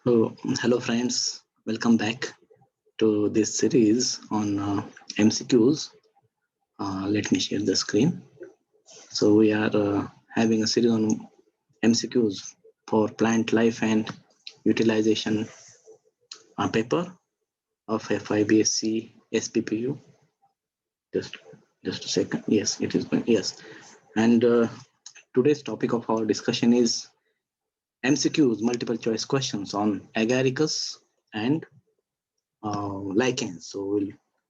So, hello friends, welcome back to this series on MCQs. Let me share the screen. So we are having a series on MCQs for plant life and utilization paper of FYBSc SPPU. Just, just a second. Yes, it is going. Yes, and today's topic of our discussion is MCQs, multiple choice questions on Agaricus and lichens. So we'll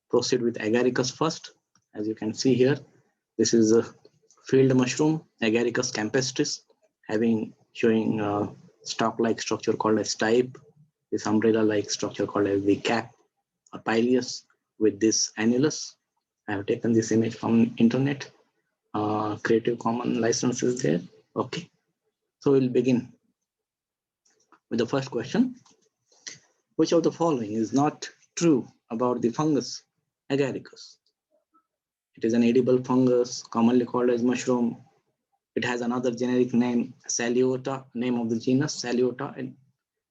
proceed with Agaricus first. As you can see here, this is a field mushroom, Agaricus campestris, showing stalk-like structure called as stipe, this umbrella-like structure called as the cap or pileus with this annulus. I have taken this image from internet. Creative Commons license is there. Okay, so we'll begin with the first question. Which of the following is not true about the fungus Agaricus? It is an edible fungus, commonly called as mushroom. It has another generic name, Saliota, name of the genus, Saliota,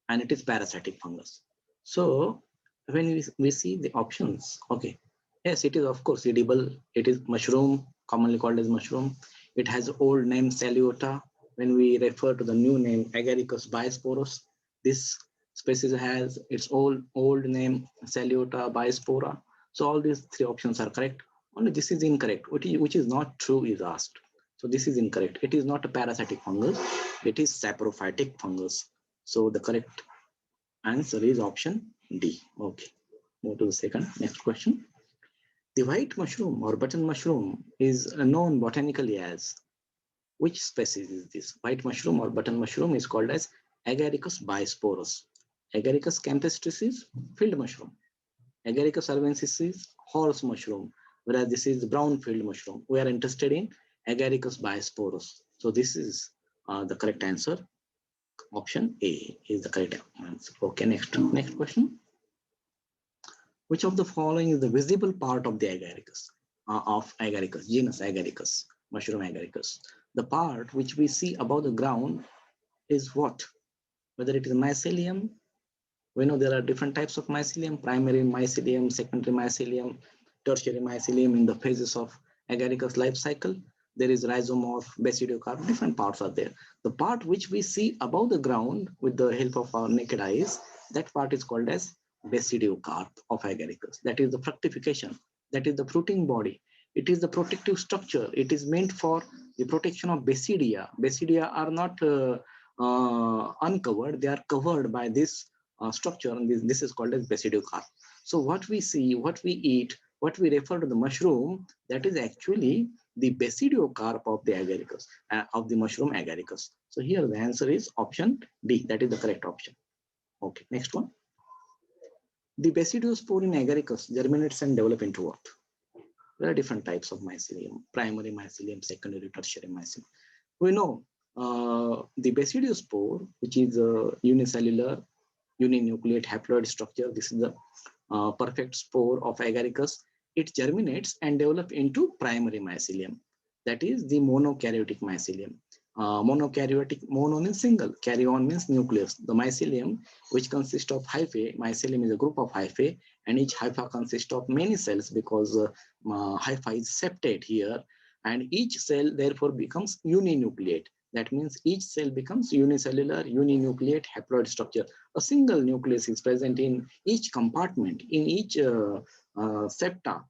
and it is parasitic fungus. So when we see the options, okay, yes, it is of course edible. It is mushroom, commonly called as mushroom. It has old name Saliota. When we refer to the new name Agaricus bisporus, this species has its old name Saliota bispora. So all these three options are correct. Only this is incorrect. Which is not true is asked. So this is incorrect. It is not a parasitic fungus. It is saprophytic fungus. So the correct answer is option D. Okay. Move to the next question. The white mushroom or button mushroom is known botanically as, which species is this? White mushroom or button mushroom is called as Agaricus bisporus. Agaricus campestris is field mushroom. Agaricus arvensis is horse mushroom, whereas this is brown field mushroom. We are interested in Agaricus bisporus. So this is the correct answer. Option A is the correct answer. Okay, next question. Which of the following is the visible part of the Agaricus, genus Agaricus, mushroom Agaricus? The part which we see above the ground is what? Whether it is mycelium, we know there are different types of mycelium, primary mycelium, secondary mycelium, tertiary mycelium in the phases of Agaricus life cycle. There is rhizomorph, Basidium, different parts are there. The part which we see above the ground with the help of our naked eyes, that part is called as Basidium of Agaricus. That is the fructification. That is the fruiting body. It is the protective structure. It is meant for the protection of Basidia. Basidia are not uncovered. They are covered by this structure, and this is called as presidiocarpa. So what we see, what we eat, what we refer to the mushroom, that is actually the presidiocarpa of the Agaricus, of the mushroom Agaricus. So here the answer is option D. That is the correct option. Okay, next one. The basidiospore in Agaricus germinates and develop into what? There are different types of mycelium: primary mycelium, secondary, tertiary mycelium. We know the basidiospore, which is a unicellular, uninucleate haploid structure. This is the perfect spore of Agaricus. It germinates and develops into primary mycelium. That is the monokaryotic mycelium. Monokaryotic, mono means single, karyon means nucleus. The mycelium, which consists of hyphae, mycelium is a group of hyphae, and each hypha consists of many cells because hypha is septate here, and each cell therefore becomes uninucleate. That means each cell becomes unicellular, uninucleate haploid structure. A single nucleus is present in each compartment, in each septa,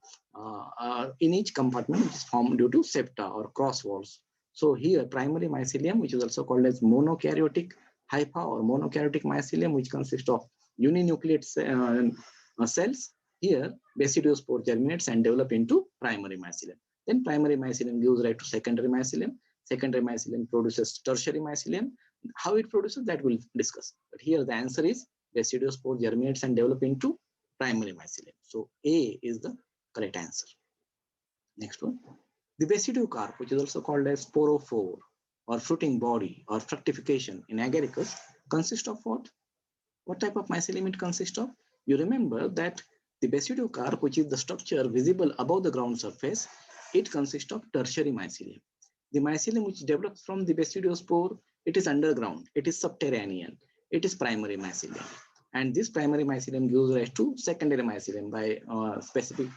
in each compartment, which is formed due to septa or cross walls. So here, primary mycelium, which is also called as monokaryotic hypha or monokaryotic mycelium, which consists of uninucleate cells. Here, basidiospore germinates and develop into primary mycelium. Then primary mycelium gives rise to secondary mycelium. Secondary mycelium produces tertiary mycelium. How it produces, that we'll discuss. But here the answer is basidiospore germinates and develop into primary mycelium. So A is the correct answer. Next one. The basidiocarp, which is also called as sporophore or fruiting body or fructification in Agaricus, consists of what? What type of mycelium it consists of? You remember that the basidiocarp, which is the structure visible above the ground surface, it consists of tertiary mycelium. The mycelium which develops from the basidiospore, it is underground, it is subterranean. it is primary mycelium. And this primary mycelium gives rise to secondary mycelium by specific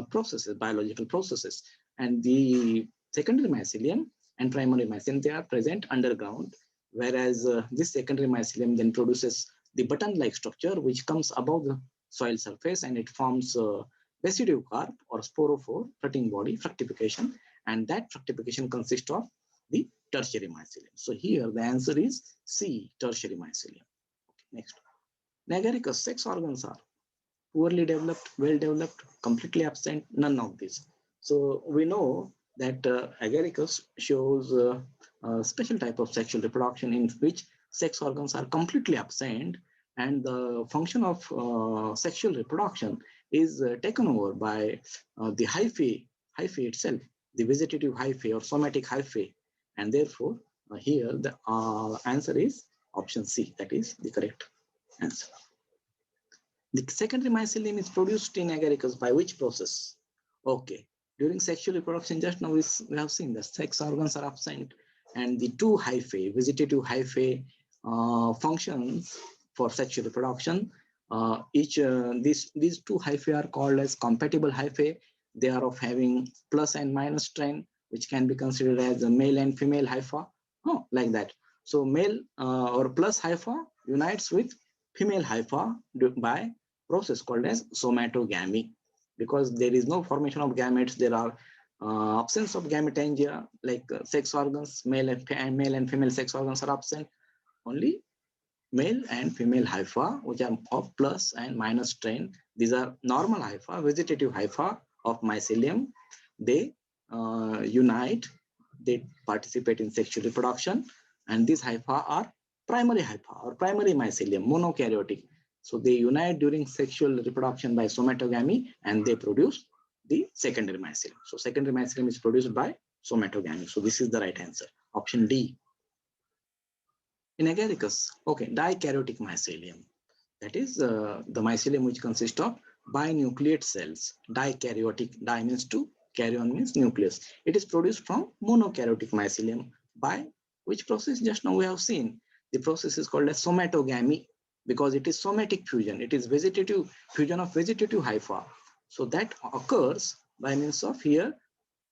processes, biological processes. And the secondary mycelium and primary mycelium, they are present underground, whereas this secondary mycelium then produces the button-like structure which comes above the soil surface, and it forms Basidium or sporophore fruiting body fructification, and that fructification consists of the tertiary mycelium. So here the answer is C, tertiary mycelium. Okay, next. In Agaricus, sex organs are poorly developed, well developed, completely absent, none of these. So we know that Agaricus shows a special type of sexual reproduction in which sex organs are completely absent, and the function of sexual reproduction is taken over by the hyphae itself, the vegetative hyphae or somatic hyphae, and therefore here the answer is option C, that is the correct answer. The secondary mycelium is produced in Agaricus by which process? Okay, during sexual reproduction, just now we have seen that sex organs are absent, and the two hyphae, vegetative hyphae, functions for sexual reproduction. These two hyphae are called as compatible hyphae. They are of having plus and minus strain, which can be considered as a male and female hypha, like that. So male or plus hypha unites with female hypha by process called as somatogamy. Because there is no formation of gametes, there are absence of gametangia, like sex organs, male and female sex organs are absent. Only male and female hypha, which are of plus and minus strain. These are normal hypha, vegetative hypha of mycelium. They unite, they participate in sexual reproduction, and these hypha are primary hypha or primary mycelium, monokaryotic. So they unite during sexual reproduction by somatogamy, and they produce the secondary mycelium. So secondary mycelium is produced by somatogamy. So this is the right answer, option D. In Agaricus, okay, dikaryotic mycelium. That is the mycelium which consists of binucleate cells. Dikaryotic, di means two, karyon means nucleus. It is produced from monokaryotic mycelium by which process? Just now we have seen. The process is called as somatogamy, because it is somatic fusion. It is vegetative fusion of vegetative hypha. So that occurs by means of here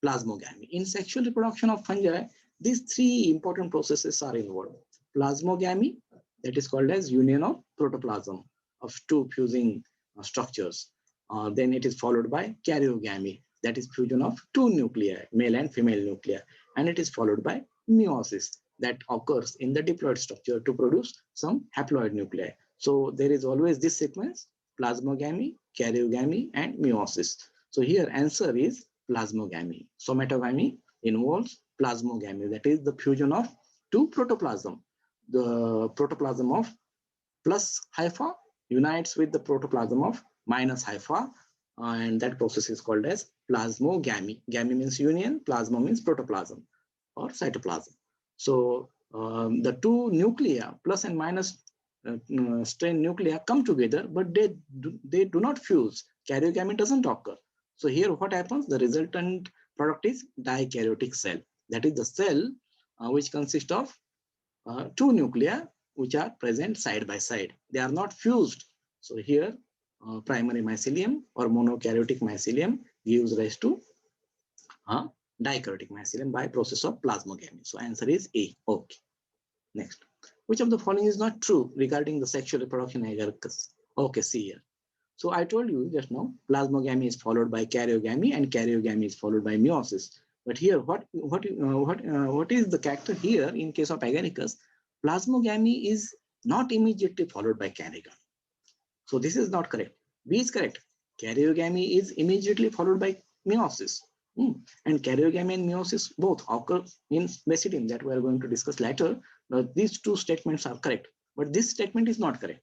plasmogamy. In sexual reproduction of fungi, these three important processes are involved. Plasmogamy, that is called as union of protoplasm of two fusing structures. Then it is followed by karyogamy, that is fusion of two nuclei, male and female nuclei. And it is followed by meiosis, that occurs in the diploid structure to produce some haploid nuclei. So there is always this sequence: plasmogamy, karyogamy, and meiosis. So here answer is plasmogamy. Somatogamy involves plasmogamy, that is the fusion of two protoplasm. The protoplasm of plus hypha unites with the protoplasm of minus hypha, and that process is called as plasmogamy. Gamy means union, plasma means protoplasm or cytoplasm. So the two nuclei, plus and minus strain nuclei, come together, but they do not fuse. Karyogamy doesn't occur. So here what happens? The resultant product is dikaryotic cell. That is the cell which consists of two nuclei which are present side by side. They are not fused. So here primary mycelium or monokaryotic mycelium gives rise to dikaryotic mycelium by process of plasmogamy. So answer is A. Okay. Next. Which of the following is not true regarding the sexual reproduction in Agaricus? Okay, see here. So I told you just now, plasmogamy is followed by karyogamy, and karyogamy is followed by meiosis. But here, what is the character here in case of Agaricus? Plasmogamy is not immediately followed by karyogamy. So this is not correct. B is correct. Karyogamy is immediately followed by meiosis. And karyogamy and meiosis both occur in Basidium, that we are going to discuss later. Now, these two statements are correct, but this statement is not correct.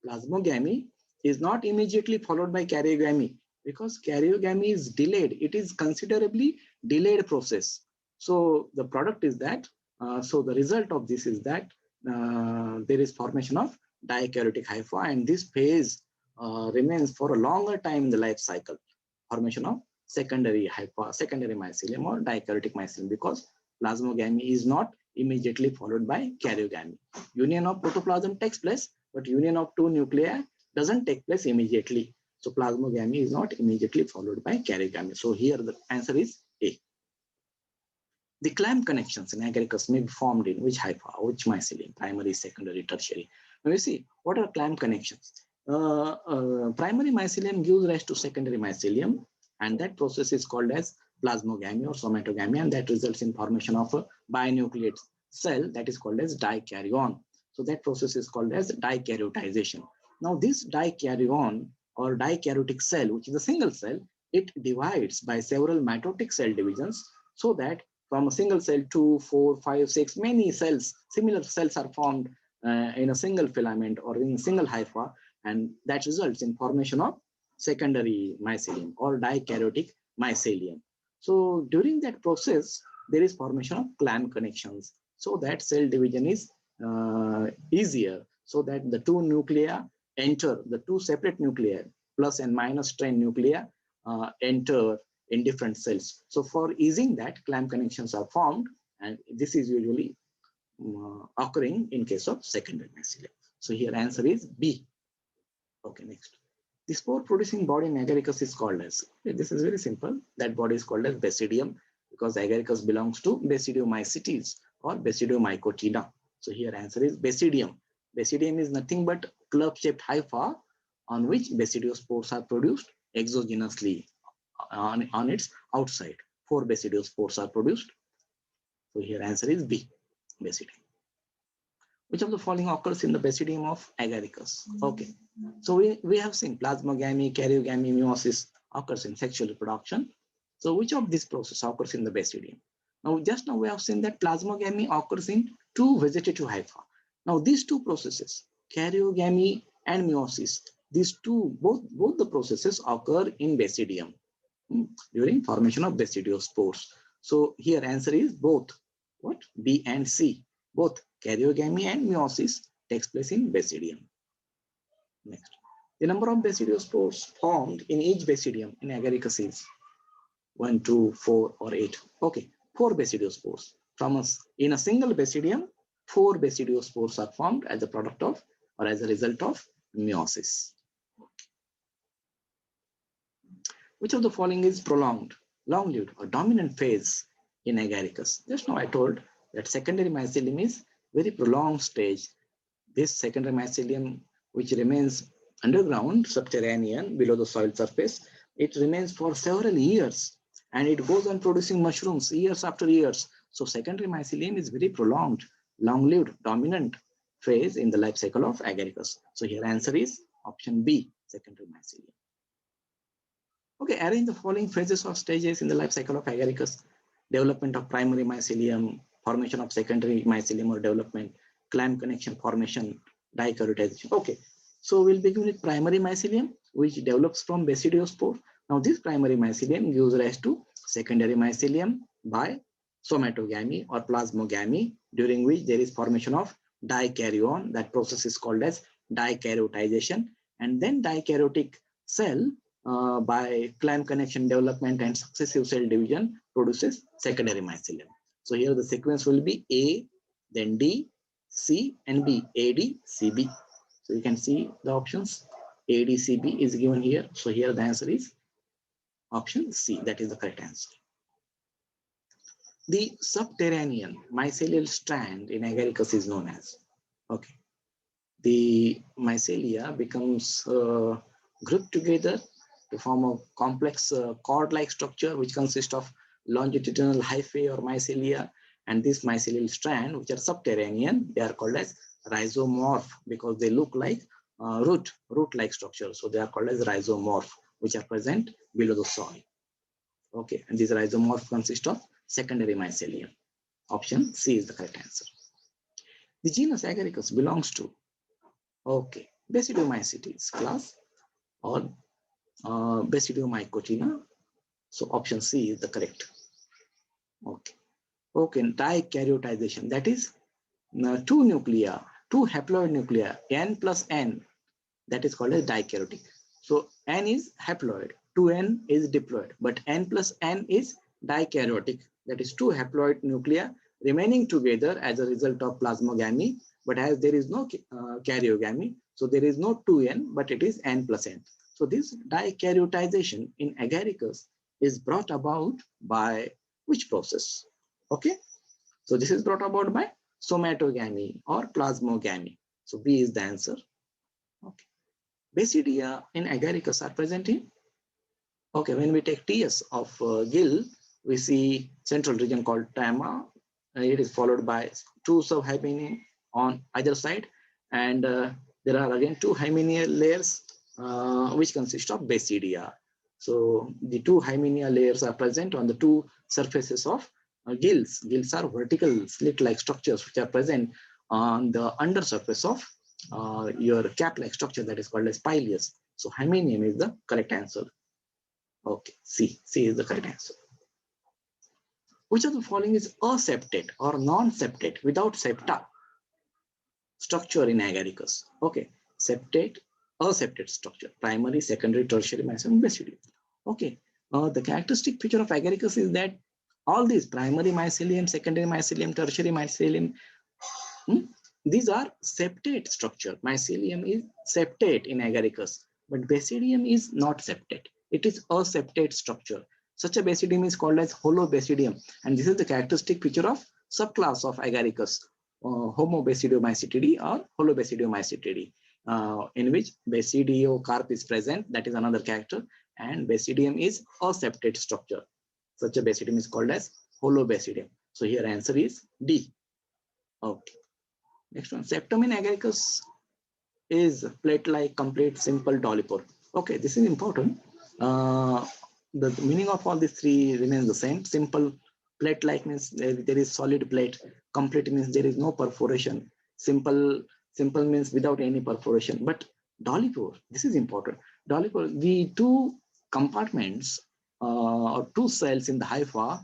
Plasmogamy is not immediately followed by karyogamy because karyogamy is delayed. It is considerably delayed process. So the product is that, so the result of this is that there is formation of dikaryotic hypha, and this phase remains for a longer time in the life cycle. Formation of secondary hypha, secondary mycelium or dikaryotic mycelium, because plasmogamy is not immediately followed by karyogamy. Union of protoplasm takes place, but union of two nuclei doesn't take place immediately. So plasmogamy is not immediately followed by karyogamy. So here the answer is A. The clamp connections in Agaricus may be formed in which hypha, which mycelium, primary, secondary, tertiary. Now you see, what are clamp connections? Primary mycelium gives rise to secondary mycelium, and that process is called as plasmogamy or somatogamy, and that results in formation of a binucleate cell that is called as dikaryon. So that process is called as dikaryotization. Now this dikaryon or dikaryotic cell, which is a single cell, it divides by several mitotic cell divisions, so that from a single cell, 2, 4, 5, 6, many cells, similar cells are formed in a single filament or in a single hypha, and that results in formation of secondary mycelium or dikaryotic mycelium. So during that process, there is formation of clamp connections, so that cell division is easier, so that the two nuclei enter, the two separate nuclei, plus and minus strain nuclei enter in different cells. So for easing that, clamp connections are formed, and this is usually occurring in case of secondary mycelium. So here answer is B. Okay, next. The spore producing body in Agaricus is called as, this is very simple, that body is called as Basidium, because Agaricus belongs to Basidiomycetes or Basidiomycotina. So here answer is Basidium. Basidium is nothing but club-shaped hypha on which basidiospores are produced exogenously on its outside. 4 basidiospores are produced. So here answer is B, Basidium. Which of the following occurs in the Basidium of Agaricus? Okay, so we have seen plasmogamy, karyogamy, meiosis occurs in sexual reproduction. So which of these processes occurs in the Basidium? Now just now we have seen that plasmogamy occurs in 2 vegetative hypha. Now these 2 processes, karyogamy and meiosis, these two, both the processes occur in Basidium during formation of basidiospores. So here answer is both, what? B and C. Both karyogamy and meiosis takes place in Basidium. Next, the number of basidiospores formed in each Basidium in Agaricus is 1, 2, 4, or 8. Okay, 4 basidiospores. In a single Basidium, 4 basidiospores are formed as a product of or as a result of meiosis. Which of the following is prolonged, long-lived, or dominant phase in Agaricus? Just now I told that secondary mycelium is very prolonged stage. This secondary mycelium, which remains underground, subterranean, below the soil surface, it remains for several years, and it goes on producing mushrooms years after years. So secondary mycelium is very prolonged, long-lived, dominant phase in the life cycle of Agaricus. So here answer is option B, secondary mycelium. Okay, arrange the following phases or stages in the life cycle of Agaricus: development of primary mycelium, formation of secondary mycelium or development, clamp connection formation, dikaryotization. Okay, so we'll begin with primary mycelium, which develops from basidiospore. Now this primary mycelium gives rise to secondary mycelium by somatogamy or plasmogamy, during which there is formation of dikaryon. That process is called as dikaryotization, and then dikaryotic cell by clamp connection development and successive cell division produces secondary mycelium. So here the sequence will be A, then D, C, and B. A, D, C, B. So you can see the options. A, D, C, B is given here. So here the answer is option C. That is the correct answer. The subterranean mycelial strand in Agaricus is known as, okay, the mycelia becomes grouped together to form a complex cord-like structure, which consists of longitudinal hyphae or mycelia, and this mycelial strand, which are subterranean, they are called as rhizomorph because they look like root-like structure. So they are called as rhizomorph, which are present below the soil. Okay, and these rhizomorph consist of secondary mycelium. Option C is the correct answer. The genus Agaricus belongs to, okay, Basidiomycetes class or Basidiomycotina. So option C is the correct. Okay. Okay, dikaryotization, that is 2 nuclei, 2 haploid nuclei, N plus N, that is called as dikaryotic. So N is haploid, 2N is diploid, but N plus N is dikaryotic, that is 2 haploid nuclei remaining together as a result of plasmogamy, but as there is no karyogamy, so there is no 2n, but it is n plus n. So this dikaryotization in Agaricus is brought about by which process? Okay, so this is brought about by somatogamy or plasmogamy. So B is the answer. Okay, Basidia in Agaricus are present in. Okay, when we take TS of gill, we see central region called tama. It is followed by 2 subhymenae on either side, and there are again 2 hymenaeal layers which consist of Basidia. So the 2 hymenaeal layers are present on the 2 surfaces of gills. Gills are vertical slit-like structures which are present on the under surface of your cap-like structure that is called as pileus. So hymenaeum is the correct answer. Okay, C is the correct answer. Which of the following is a septate or non-septate without septa structure in Agaricus? Okay, septate, a septate structure, primary, secondary, tertiary mycelium, basidium. Okay, the characteristic feature of Agaricus is that all these primary mycelium, secondary mycelium, tertiary mycelium, these are septate structure. Mycelium is septate in Agaricus, but Basidium is not septate. It is a septate structure. Such a Basidium is called as Holobasidium, and this is the characteristic feature of subclass of Agaricus, Homo Basidiomycetidae or Holobasidiomycetidae, in which Presidiocarpa is present. That is another character, and Basidium is a septate structure. Such a Basidium is called as Holobasidium. So here answer is D. Okay. Next one, septum in Agaricus is plate-like, complete, simple, dolipore. Okay, this is important. The meaning of all these 3 remains the same. Simple, plate-like means there is solid plate. Complete means there is no perforation. Simple means without any perforation. But dolipore, this is important. Dolipore, the 2 compartments or 2 cells in the hypha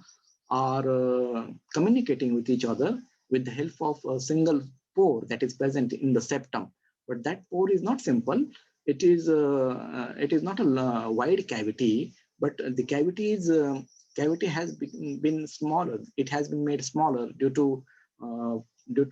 are communicating with each other with the help of a single pore that is present in the septum. But that pore is not simple. It is not a wide cavity, but the cavity has been smaller. It has been made smaller due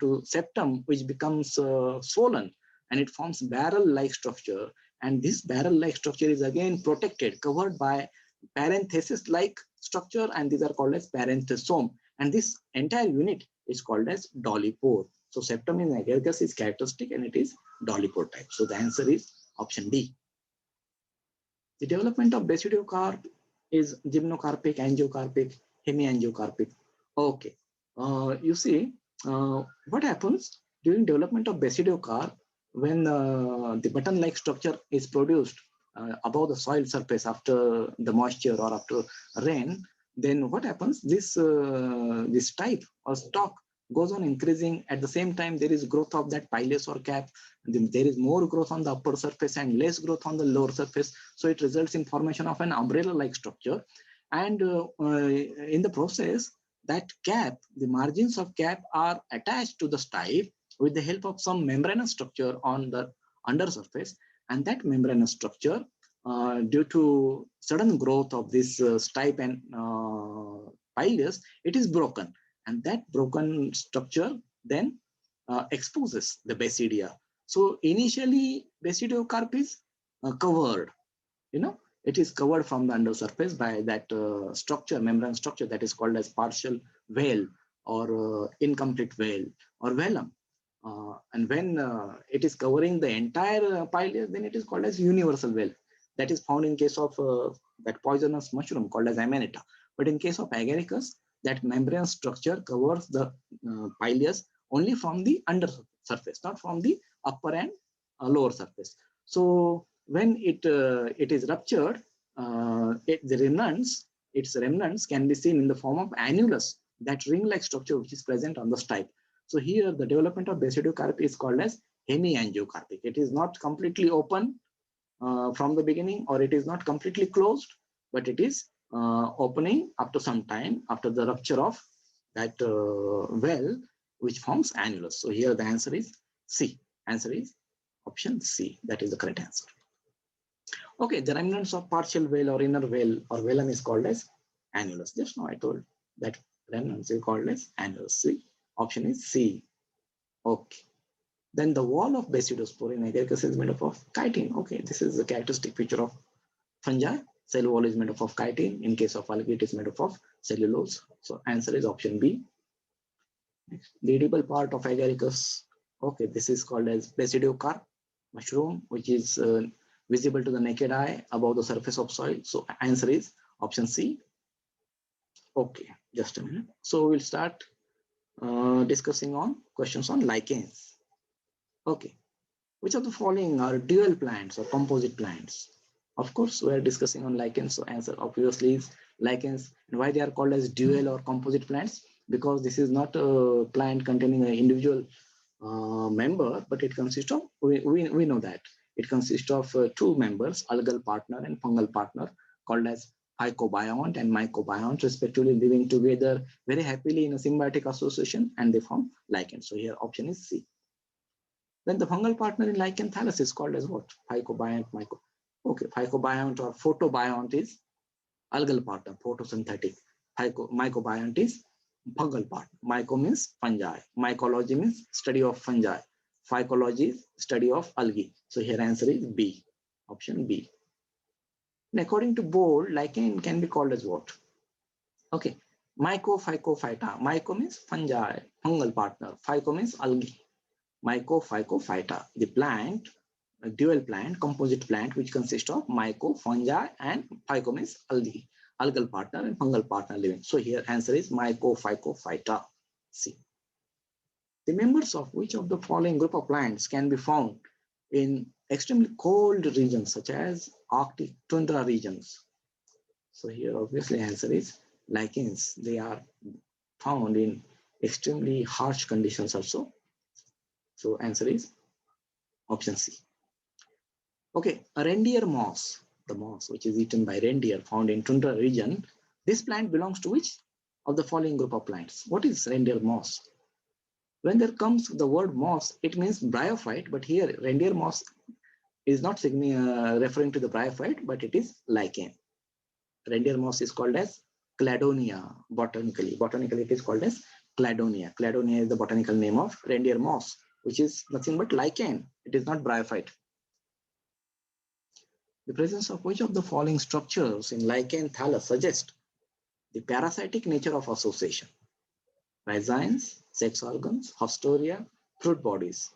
to septum, which becomes swollen, and it forms barrel-like structure. And this barrel-like structure is again protected, covered by parenthesis-like structure, and these are called as parenthesome. And this entire unit is called as dolipore. So septum in Agaricus is characteristic and it is dolipore type. So the answer is option D. The development of basidiocarp is gymnocarpic, angiocarpic, hemiangiocarpic. Okay. You see, what happens during development of basidiocarp when the button-like structure is produced above the soil surface after the moisture or after rain, then what happens? This type or stalk goes on increasing. At the same time, there is growth of that pileus or cap. There is more growth on the upper surface and less growth on the lower surface. So it results in formation of an umbrella-like structure. And in the process, that cap, the margins of cap are attached to the stipe with the help of some membranous structure on the undersurface. And that membranous structure, due to sudden growth of this stipe and pileus, it is broken. And that broken structure then exposes the basidia. So initially, basidiocarp is covered. It is covered from the undersurface by that structure, membrane structure that is called as partial veil or incomplete veil or velum. And when it is covering the entire pileus, then it is called as universal veil. That is found in case of that poisonous mushroom called as Amanita. But in case of Agaricus, that membrane structure covers the pileus only from the under surface, not from the upper and lower surface. So when it is ruptured, its remnants can be seen in the form of annulus, that ring-like structure which is present on the stipe. So here the development of basidiocarp is called as hemiangiocarpic. It is not completely open from the beginning, or it is not completely closed, but it is opening after some time after the rupture of that well, which forms annulus. So here the answer is C. Answer is option C. That is the correct answer. Okay, the remnants of partial veil or inner veil or velum is called as annulus. Just now I told that Remnants is called as annuals. C. Option is C. Okay. Then the wall of basidospore in Agaricus is made up of chitin. Okay, this is the characteristic feature of fungi. Cell wall is made up of chitin. In case of algae, it is made up of cellulose. So answer is option B. Next, the edible part of Agaricus. Okay, this is called as presidiocarpa mushroom, which is visible to the naked eye above the surface of soil. So answer is option C. Okay, just a minute. So we'll start discussing on questions on lichens. Okay, which of the following are dual plants or composite plants? Of course, we are discussing on lichens. So answer obviously is lichens. And why they are called as dual or composite plants? Because this is not a plant containing an individual member, but it consists of, we know that it consists of two members, algal partner and fungal partner, called as phycobiont and mycobiont, respectively, living together very happily in a symbiotic association, and they form lichen. So here option is C. Then the fungal partner in lichen thallus is called as what? Phycobiont, myco. Okay, phycobiont or photobiont is algal partner, photosynthetic. Mycobiont is fungal partner. Myco means fungi. Mycology means study of fungi. Phycology is study of algae. So here answer is B. Option B. And according to Bold, lichen can be called as what? Okay, mycophycophyta. Myco means fungi, fungal partner. Phyco means algae. Mycophycophyta, the plant, a dual plant, composite plant, which consists of myco, fungi, and phyco means algae, algal partner and fungal partner living. So here answer is mycophycophyta. C. The members of which of the following group of plants can be found in extremely cold regions such as Arctic tundra regions? So here obviously answer is lichens. They are found in extremely harsh conditions also. So answer is option C. Okay, a reindeer moss, the moss which is eaten by reindeer found in tundra region. This plant belongs to which of the following group of plants? What is reindeer moss? When there comes the word moss, it means bryophyte, but here reindeer moss is not referring to the bryophyte, but it is lichen. Reindeer moss is called as cladonia botanically. Botanically, it is called as cladonia. Cladonia is the botanical name of reindeer moss, which is nothing but lichen. It is not bryophyte. The presence of which of the following structures in lichen thallus suggests the parasitic nature of association? Rhizines, sex organs, Astoria, fruit bodies.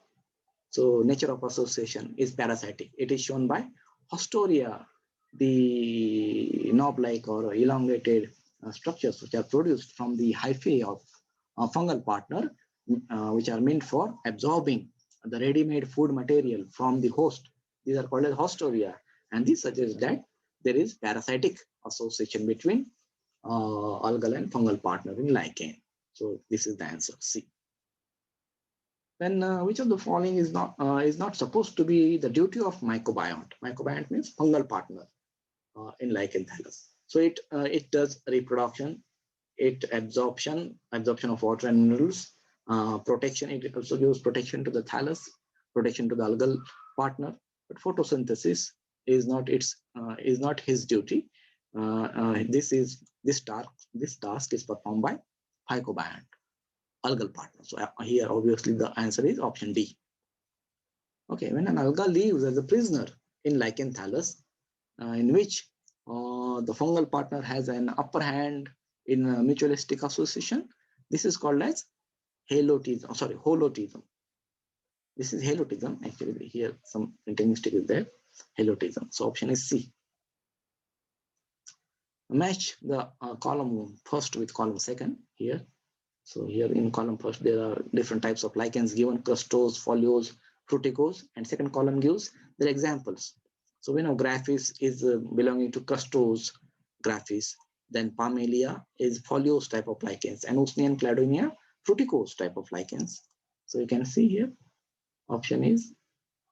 So nature of association is parasitic. It is shown by Astoria, the knob-like or elongated structures which are produced from the hyphae of a fungal partner, which are meant for absorbing the ready-made food material from the host. These are called as Astoria, and this suggests that there is parasitic association between algal and fungal partner in lichen. So this is the answer, C. Then which of the following is not supposed to be the duty of mycobiont? Mycobiont means fungal partner in lichen thallus. So it does reproduction, it absorption of water and minerals, protection. It also gives protection to the thallus, protection to the algal partner. But photosynthesis is not his duty. This task is performed by phycobiont, algal partner. So here obviously the answer is option D. Okay, when an alga lives as a prisoner in lichen thallus, in which the fungal partner has an upper hand in mutualistic association, this is called as haloteasm. Holoteasm. This is haloteasm. Actually, here some printing mistake is there. Haloteasm. So option is C. Match the column first with column second here. So here in column first, there are different types of lichens given: crustose, foliose, fruticose, and second column gives their examples. So we know graphis is belonging to crustose graphis. Then Parmelia is foliose type of lichens, and Usnea and Cladonia fruticose type of lichens. So you can see here, option is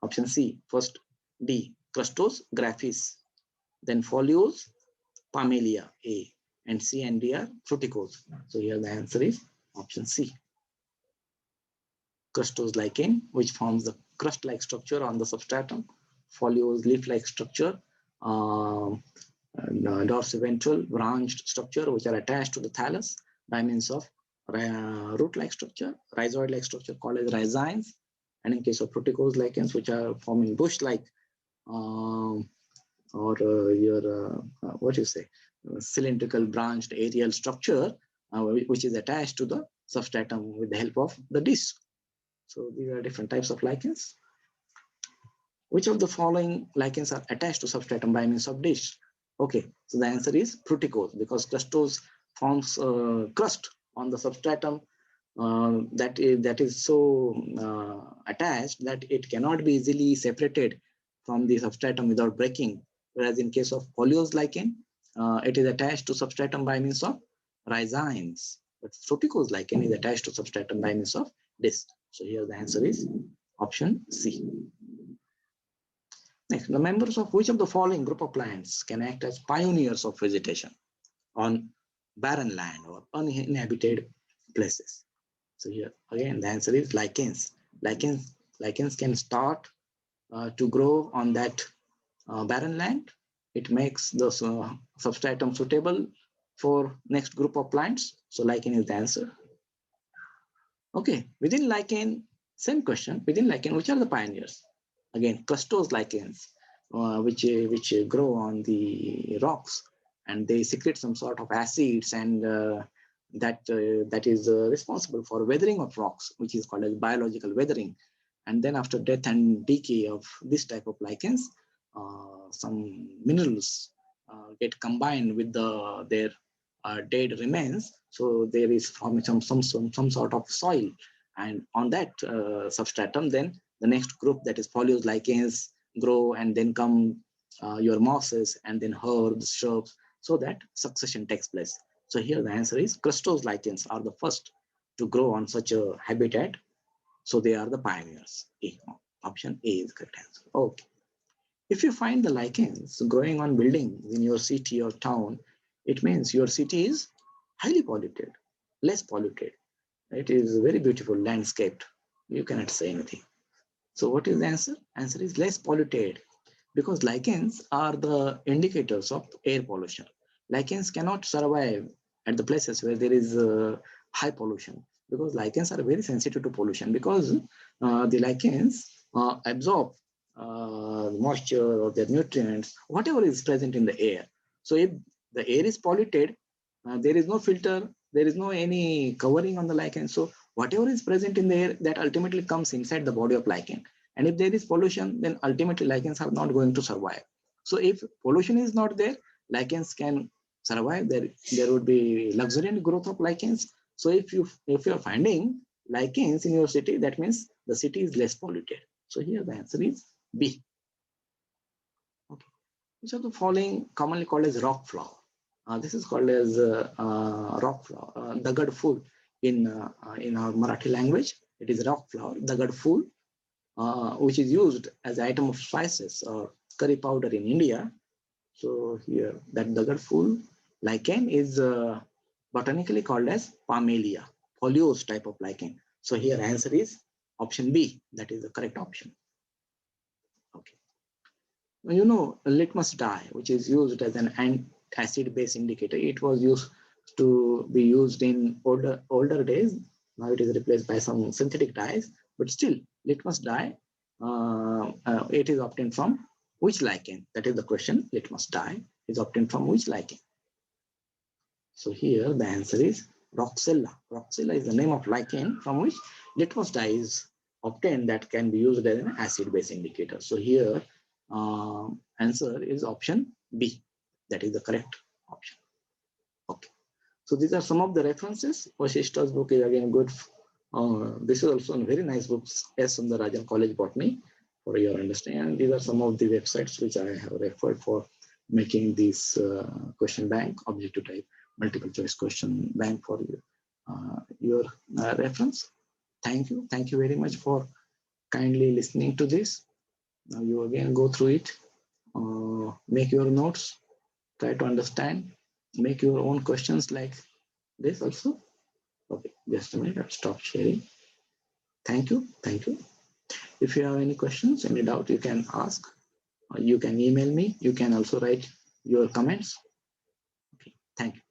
option C. First D, crustose graphis, then foliose Parmelia A, and C and D are fruticose. So here the answer is option C. Crustose lichen, which forms the crust-like structure on the substratum. Foliose leaf-like structure, dorsiventral branched structure, which are attached to the thallus. by means of root-like structure, rhizoid-like structure called as rhizines, and in case of fruticose lichens, which are forming bush-like or your what you say, cylindrical branched aerial structure, which is attached to the substratum with the help of the disc. So these are different types of lichens. Which of the following lichens are attached to substratum by means of disc? Okay, so the answer is fruticose, because crustose forms crust on the substratum that is so attached that it cannot be easily separated from the substratum without breaking. Whereas in case of foliose lichen, it is attached to substratum by means of rhizines. But fruticose lichen is attached to substratum by means of disc. So here the answer is option C. Next, the members of which of the following group of plants can act as pioneers of vegetation on barren land or uninhabited places? So here again the answer is lichens. Lichens can start to grow on that barren land. It makes the substratum suitable for next group of plants. So lichen is the answer. Okay, within lichen, same question. Within lichen, which are the pioneers? Again, crustose lichens, which grow on the rocks, and they secrete some sort of acids, and that is responsible for weathering of rocks, which is called as biological weathering. And then after death and decay of this type of lichens, some minerals get combined with their dead remains. So there is forming some sort of soil, and on that substratum, then the next group, that is foliose lichens, grow, and then come your mosses, and then herbs, shrubs, so that succession takes place. So here the answer is crustose lichens are the first to grow on such a habitat. So they are the pioneers. Option A is the correct answer. Okay. If you find the lichens growing on buildings in your city or town, it means your city is highly polluted, less polluted. It is very beautiful, landscaped. You cannot say anything. So what is the answer? Answer is less polluted, because lichens are the indicators of air pollution. Lichens cannot survive at the places where there is high pollution, because lichens are very sensitive to pollution, because the lichens absorb moisture or their nutrients, whatever is present in the air. So if the air is polluted, there is no filter, there is no any covering on the lichen. So whatever is present in the air, that ultimately comes inside the body of lichen. And if there is pollution, then ultimately lichens are not going to survive. So if pollution is not there, lichens can survive. There would be luxuriant growth of lichens. So if you are finding lichens in your city, that means the city is less polluted. So here the answer is B. Okay. Which of the following commonly called as rock flower? This is called as rock flower, dagad phool in our Marathi language. It is rock flower, dagad phool, which is used as an item of spices or curry powder in India. So here that dagad phool lichen is botanically called as Parmelia, foliose type of lichen. So here answer is option B. That is the correct option. Okay. You know, litmus dye, which is used as an acid-base indicator. It was used to be used in older days. Now it is replaced by some synthetic dyes, but still litmus dye, it is obtained from which lichen? That is the question. Litmus dye is obtained from which lichen? So here the answer is Roxella. Roxella is the name of lichen from which litmus dye is obtained, that can be used as an acid-base indicator. So here answer is option B. That is the correct option. Okay. So these are some of the references. Vasishta's book is again good. This is also a very nice book, S. Sundarajan College Botany, for your understanding. These are some of the websites which I have referred for making this question bank, objective type, multiple choice question bank for your reference. Thank you. Thank you very much for kindly listening to this. Now you again go through it, make your notes, try to understand, make your own questions like this also. Okay, just a minute, I'll stop sharing. Thank you. Thank you. If you have any questions, any doubt, you can ask. You can email me. You can also write your comments. Okay, thank you.